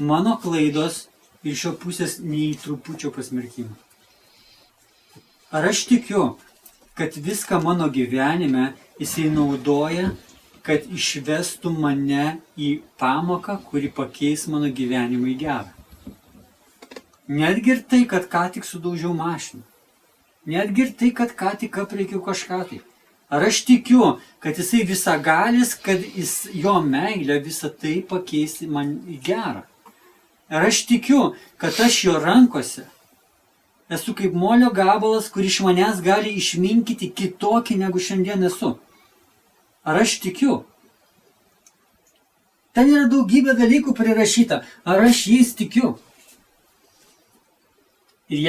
S1: Mano klaidos ir šio pusės nei trupučio pasmerkimo. Ar aš tikiu, kad viską mano gyvenime jisai naudoja, kad išvestų mane į pamoką, kuri pakeis mano gyvenimą į gerą? Netgi ir tai, kad ką tik sudaužiau mašiną. Netgi ir tai, kad ką tik apreikiau kažką tai. Ar aš tikiu, kad jisai visagalis, kad jo meilė visą tai pakeis man į gerą? Ar aš tikiu, kad aš jo rankose esu kaip molio gabalas, kur iš manęs gali išminkyti kitokį, negu šiandien esu? Ar aš tikiu? Ten yra daugybė dalykų prirašyta. Ar aš jais tikiu? Ir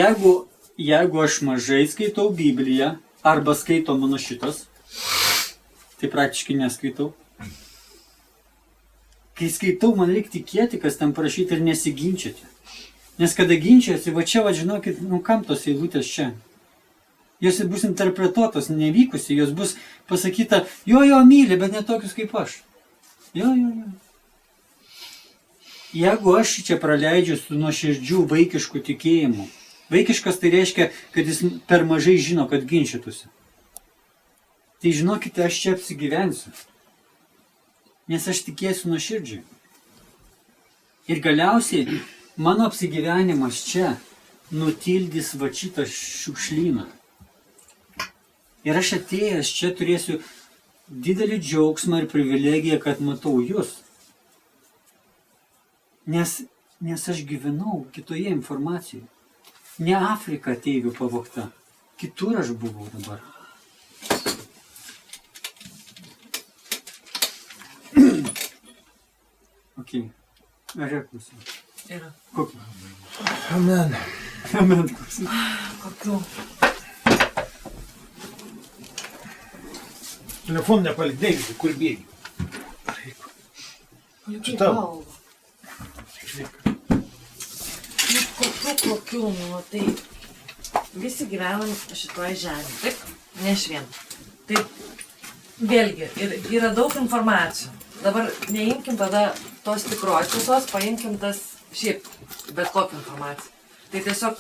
S1: jeigu aš mažai skaitau Bibliją, arba skaito mano šitas, tai praktiškai neskaitau. Kai skaitau, man reikia tikėti, kas ten parašyta ir nesiginčyti. Nes kada ginčiasi, va čia, žinokit, kam tos eilutės čia? Jos bus interpretuotos nevykusiai, jos bus pasakyta, jo myli, bet ne tokius kaip aš. Jo. Jeigu aš čia praleidžiu su nuoširdžių vaikiškų tikėjimų, vaikiškas tai reiškia, kad jis per mažai žino, kad ginčytųsi. Tai žinokite, aš čia apsigyvensiu. Nes aš tikėsiu nuoširdžiai. Ir galiausiai mano apsigyvenimas čia nutildys va šitą šiukšlyną. Ir aš atėjęs čia turėsiu didelį džiaugsmą ir privilegiją, kad matau jūs. Nes aš gyvenau kitoje informacijoje. Ne Afrika ateivių pavogta. Kitur aš buvau dabar. Ok. Ar yra klausimų?
S2: Yra.
S1: Kokių?
S3: Amen.
S1: Amen klausimų.
S2: Kokių?
S3: Telefoną nepalik, Deividai, kur bėgi?
S2: Čia
S3: tavo.
S2: Kokių, tai visi gyvenam šitoje žemėje, taip? Ne aš vien. Taip, vėlgi, yra daug informacijų. Dabar neimkim tada tos tikrosios, paimkim tas Šiaip, bet kokią informaciją. Tai tiesiog,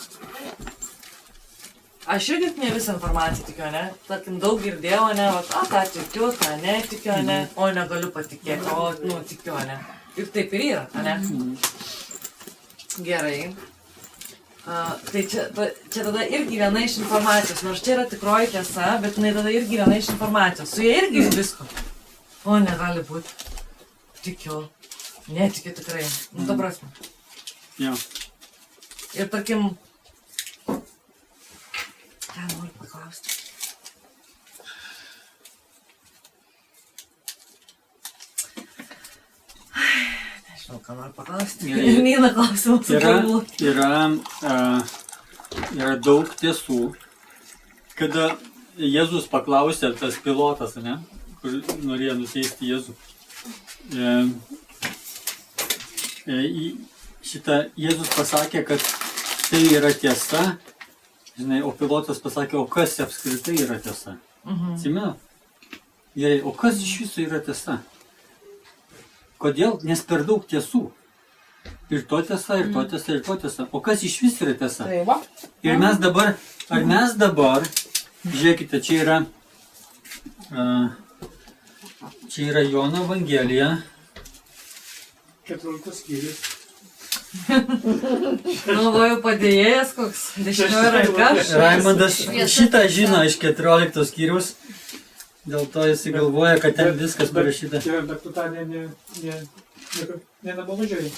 S2: aš irgi ne visą informaciją tikiu, ne? Tarkim, daug girdėjau, ne? O tą tikiu, tą netikiu, ne? O negaliu patikėti, o, nu, tikiu, ne? Ir taip ir yra, ne? Gerai. Tai čia tada irgi viena iš informacijos, nors čia yra tikroji tiesa, bet jinai tada irgi viena iš informacijos. Su jie irgi visko. O, negali būti. Tikiu. Netikiu tikrai. Nu, ta prasme.
S1: Jo.
S2: Ir tarkim, ką noriu paklausti. Nežinau, ką noriu paklausti.
S1: Gerai.
S2: Neina klausimų sugalvoti.
S1: Yra daug tiesų, kada Jėzus paklausė, tas pilotas, ne, kur norėjo nuteisti Jėzų. Šitą Jėzus pasakė, kad tai yra tiesa, žinai, o pilotas pasakė, o kas apskritai yra tiesa. Atsimenu? Gerai, o kas iš viso yra tiesa? Kodėl? Nes per daug tiesų. Ir to tiesa, ir to tiesa, ir to tiesa. O kas iš vis yra tiesa?
S5: Tai va.
S1: Ir mes dabar, žiūrėkite, čia yra Jono Evangelija.
S5: 14 skyrius.
S2: Galvoju, padėjėjas koks, dešinioji ranka.
S1: Raimondas šitą žino iš 14 skyrius. Dėl to jis galvoja, kad ten viskas parašyta.
S5: Bet tu tą nenuvažiuoji.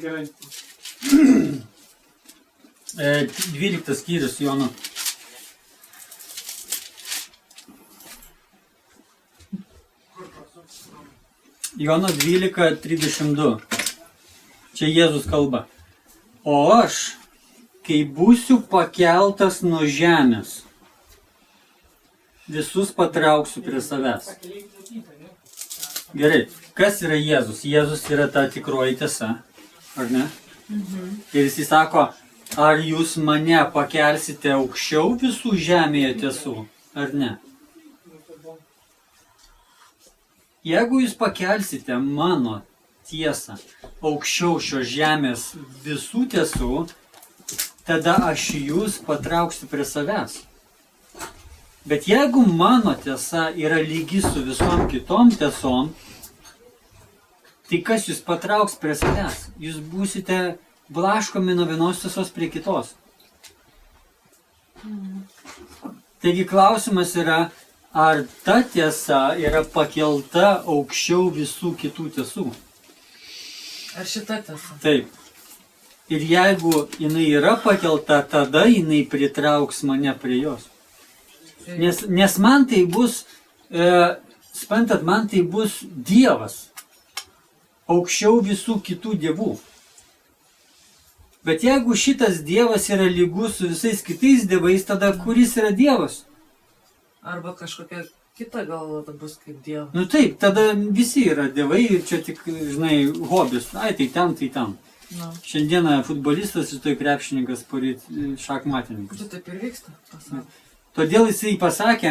S5: Gerai.
S1: 12 skyrius Jono. Jono 12:32. Čia Jėzus kalba. O aš, kai būsiu pakeltas nuo žemės, visus patrauksiu prie savęs. Gerai, kas yra Jėzus? Jėzus yra ta tikroji tiesa, ar ne? Ir jis sako, ar jūs mane pakelsite aukščiau visų žemėje tiesų, ar ne? Jeigu jūs pakelsite mano tiesą aukščiau šios žemės visų tiesų, tada aš jūs patrauksiu prie savęs. Bet jeigu mano tiesa yra lygi su visom kitom tiesom, tai kas jūs patrauks prie savęs? Jūs būsite blaškomi nuo vienos tiesos prie kitos. Taigi klausimas yra, ar ta tiesa yra pakelta aukščiau visų kitų tiesų?
S2: Ar šita tiesa?
S1: Taip. Ir jeigu jinai yra pakelta, tada jinai pritrauks mane prie jos. Nes man tai bus, spantat, man tai bus Dievas aukščiau visų kitų dievų. Bet jeigu šitas Dievas yra lygus su visais kitais dievais, tada kuris yra Dievas?
S2: Arba kažkokia kita gal bus kaip Dievas.
S1: Nu taip, tada visi yra dievai ir čia tik, žinai, hobis. Ai, tai ten.
S2: No.
S1: Šiandieną futbolistas, rytoj krepšininkas, poryt šachmatininkas.
S2: Tu taip ir vyksta pasaulyje.
S1: Todėl jisai pasakė,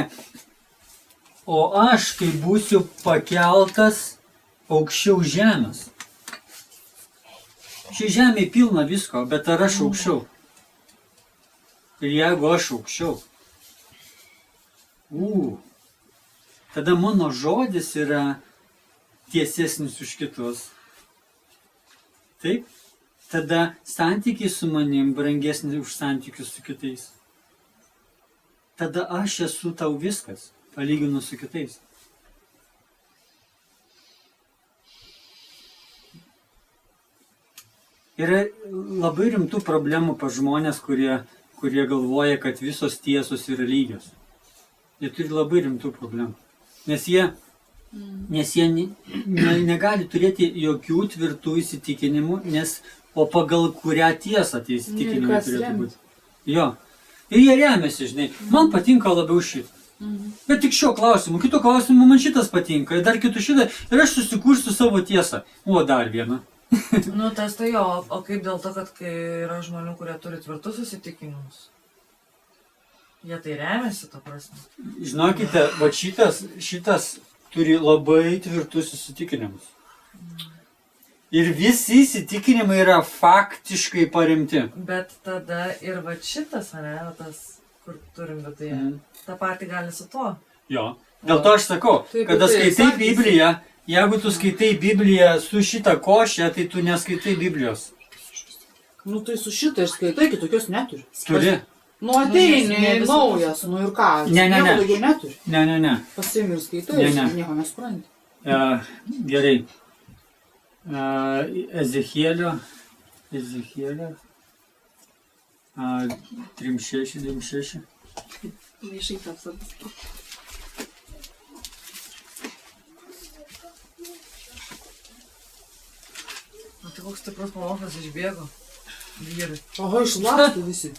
S1: o aš, kai būsiu pakeltas aukščiau žemės. Ši žemė pilna visko, bet ar aš aukščiau? Ir jeigu aš aukščiau, tada mano žodis yra tiesesnis už kitus. Taip? Tada santykiai su manim brangesnis už santykius su kitais. Tada aš esu tau viskas, palyginus su kitais. Yra labai rimtų problemų pas žmonės, kurie galvoja, kad visos tiesos yra lygios. Jie turi labai rimtų problemų. Nes jie negali turėti jokių tvirtų įsitikinimų, o pagal kurią tiesą tie įsitikinimai turėtų būti. Jo. Ir jie remiasi, žinai, man patinka labiau šitą. Bet tik šio klausimu, kito klausimu man šitas patinka, ir dar kitų šitą, ir aš susikursiu savo tiesą. O dar vieną.
S2: Nu, tas tai jo, o kaip dėl to, kad kai yra žmonių, kurie turi tvirtus įsitikinimus, jie tai remiasi, ta prasme.
S1: Žinokite, va šitas turi labai tvirtus įsitikinimus. Ir visi įsitikinimai yra faktiškai paremti.
S2: Bet tada ir va šitas, ne, va tas, kur turim viduje, tą patį gali su tuo.
S1: Jo. Dėl to aš sakau,
S4: Taip,
S1: kada
S4: tai
S1: skaitai
S4: sakysi.
S1: Bibliją, jeigu tu skaitai Bibliją su šitą košę, tai tu neskaitai Biblijos.
S4: Nu tai su šitą ir skaitai, kitokios neturi.
S1: Turi?
S4: Nu ateini,
S2: ne visą
S4: naujas, nu ir ką,
S1: Ne.
S4: nieko daugiau neturi.
S1: Ne.
S4: Pasiimi ir skaitai,
S1: Ne.
S4: nieko nespranti.
S1: Gerai. Ezechielio. 3:6.
S6: Viešai taps abas.
S2: O tai koks stiprus pamokslas išbėgo. Vyrai.
S4: Oho, išlaktų visi.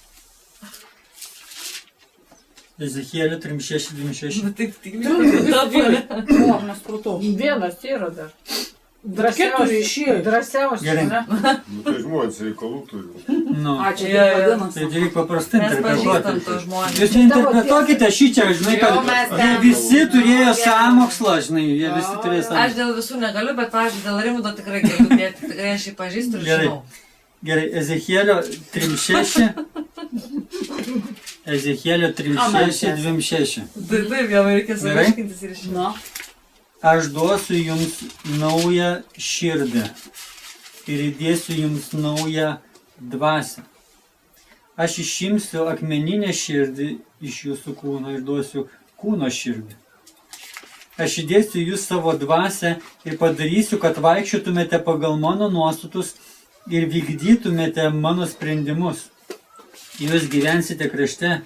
S1: Ezechielio 3:6.
S2: Bet taip tikrai.
S4: O, nesprutau.
S5: Vienas yra dar.
S4: Keturi išėjo.
S5: Drąsiausias,
S1: Gerai.
S5: ne?
S7: Nu, tai žmonės reikalų turi.
S1: Nu,
S4: Ačiū,
S2: Jo,
S4: taip
S2: jo.
S1: tai
S4: vadinasi.
S1: reikia paprastai
S2: Mes pažįstam
S1: interpretuoti.
S2: tos žmonės.
S1: Jūs neinterpretuokite šičia, žinai,
S2: Jo, mes
S1: kad
S2: ten-
S1: visi turėjo sąmokslą, žinai, jie visi turėjo
S2: Aš
S1: sąmokslą.
S2: dėl visų negaliu, bet, pavyzdžiui, dėl Rimdo tikrai galiu dėti. Tikrai aš jį pažįstu ir
S1: Gerai.
S2: žinau.
S1: Gerai, Ezechielio 3:6. Ezechielio 3:6.
S2: Taip, jau reikia
S1: Gerai.
S2: suaiškintis ir žinau.
S4: Na,
S1: Aš duosiu jums naują širdį ir įdėsiu jums naują dvasią. Aš išimsiu akmeninę širdį iš jūsų kūno ir duosiu kūno širdį. Aš įdėsiu jūs savo dvasią ir padarysiu, kad vaikščiotumėte pagal mano nuostatus ir vykdytumėte mano sprendimus. Jūs gyvensite krašte,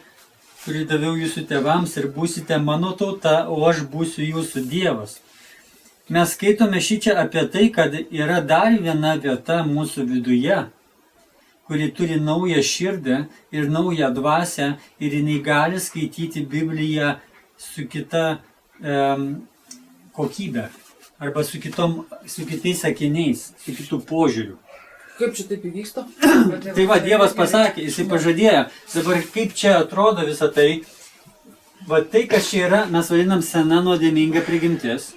S1: kurį daviau jūsų tėvams ir būsite mano tauta, o aš būsiu jūsų Dievas. Mes skaitome šičia apie tai, kad yra dar viena vieta mūsų viduje, kuri turi naują širdį ir naują dvasią ir jinai gali skaityti Bibliją su kita kokybė arba su kitais sakiniais, su kitų požiūriu.
S4: kaip čia taip įvyksta?
S1: Tai va, Dievas pasakė, jisai pažadėjo. Dabar kaip čia atrodo visą tai? Va tai, kas čia yra, mes vadinam sena nuodėminga prigimtis.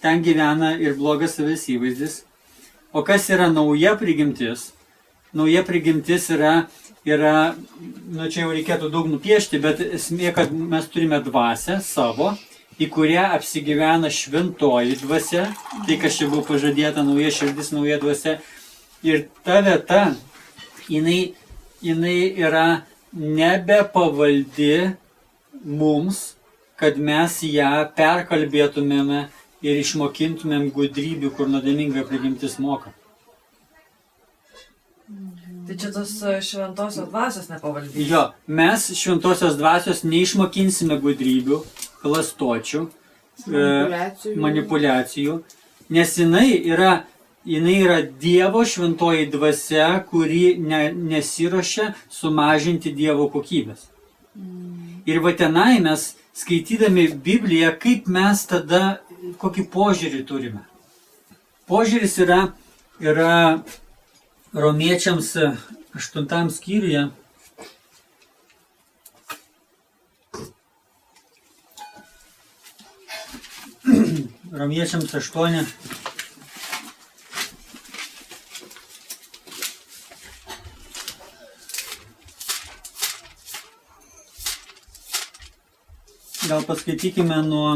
S1: Ten gyvena ir blogas savęs įvaizdis. O kas yra nauja prigimtis? Nauja prigimtis yra, nu čia jau reikėtų daug nupiešti, bet esmė, kad mes turime dvasę savo, į kurią apsigyvena šventoji dvasia. Tai, kas čia buvo pažadėta, nauja širdis, nauja dvasia. Ir ta vieta, jinai yra nebepavaldi mums, kad mes ją perkalbėtumėme ir išmokintumėm gudrybių, kur nuodėminga prigimtis moka.
S2: Tai čia tos šventosios dvasios nepavaldys.
S1: Jo, mes šventosios dvasios neišmokinsime gudrybių, klastočių, manipulacijų, nes jinai yra Dievo šventoji dvasia, kuri nesiruošia sumažinti Dievo kokybės. Ir va tenai mes, skaitydami Bibliją, kaip mes tada, kokį požiūrį turime. Požiūris yra Romiečiams 8 skyriuje. Romiečiams 8. Gal paskaitykime nuo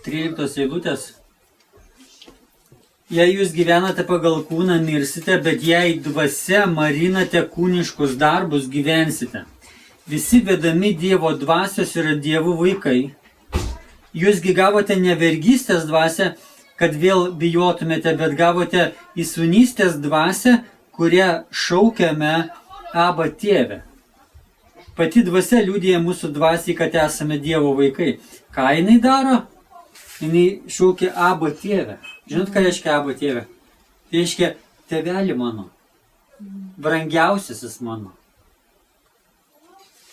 S1: 13 eilutės. Jei jūs gyvenate pagal kūną, mirsite, bet jei dvasia marinate kūniškus darbus, gyvensite. Visi vedami Dievo dvasios yra Dievo vaikai. Jūsgi gavote ne vergystės dvasią, kad vėl bijotumėte, bet gavote įsūnystės dvasią, kurią šaukiame Aba Tėve. Pati dvasia liudija mūsų dvasiai, kad esame Dievo vaikai. Ką jinai daro? Jinai šaukia Aba Tėve. Žinot, ką reiškia Aba Tėve? Tai reiškia tėvelį mano. Brangiausiasis mano.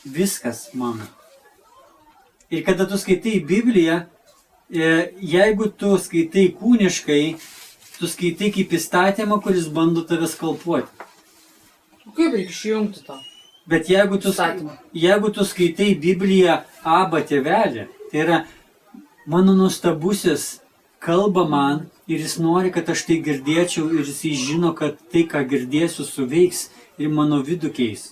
S1: Viskas mano. Ir kada tu skaitai Bibliją, jeigu tu skaitai kūniškai, tu skaitai kaip įstatymą, kuris bando tave skalpuoti.
S4: Kaip reikia išjungti tą?
S1: Bet jeigu tu skaitai Bibliją Aba Tėvelį, tai yra mano nuostabusis kalba man Ir jis nori, kad aš tai girdėčiau ir jis žino, kad tai, ką girdėsiu, suveiks ir mano vidų keis.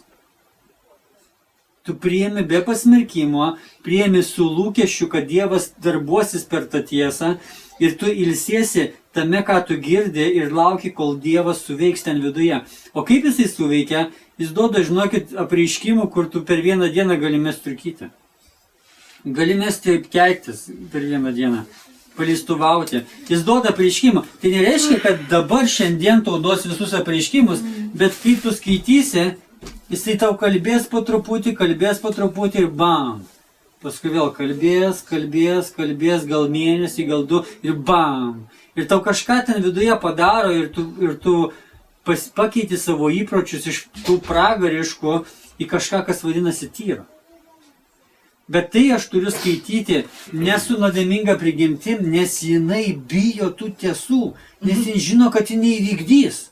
S1: Tu priemi be pasmerkimo, priemi su lūkesčiu, kad Dievas darbuosis per tą tiesą ir tu ilsiesi tame, ką tu girdi ir lauki, kol Dievas suveiks ten viduje. O kaip jisai suveikia? Jis duoda, žinokit, apreiškimų, kur tu per vieną dieną gali mesti rūkyti. Gali mesti keiktis per vieną dieną, palistuvauti. Jis duoda apreiškimą. Tai nereiškia, kad dabar šiandien tau duos visus apreiškimus, bet kaip tu skaitysi, jisai tau kalbės po truputį ir bam. Paskui vėl kalbės, gal mėnesį, gal 2 ir bam. Ir tau kažką ten viduje padaro ir tu pakeiti savo įpročius iš tų pragariškų į kažką, kas vadinasi tyra. Bet tai aš turiu skaityti ne su nuodėminga prigimtim, nes jinai bijo tų tiesų, nes jin žino, kad jinai įvykdys.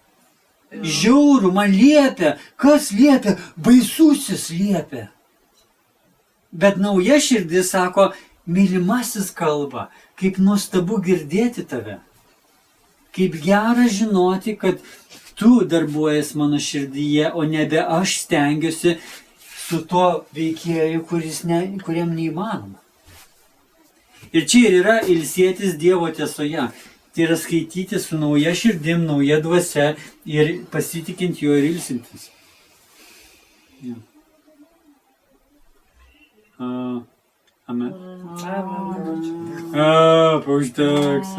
S1: Žiauru, man liepia. Kas liepia? Baisusis liepia. Bet nauja širdis sako, mylimasis kalba, kaip nuostabu girdėti tave. Kaip gera žinoti, kad tu darbuojas mano širdyje, o nebe aš stengiuosi su tuo veikėju, kuriam neįmanoma. Ir čia ir yra ilsėtis Dievo tiesoje. Tai yra skaityti su nauja širdim, nauja dvasia ir pasitikint juo ir ilsintis. Ja. Amen.
S2: Amen.
S1: Užteks.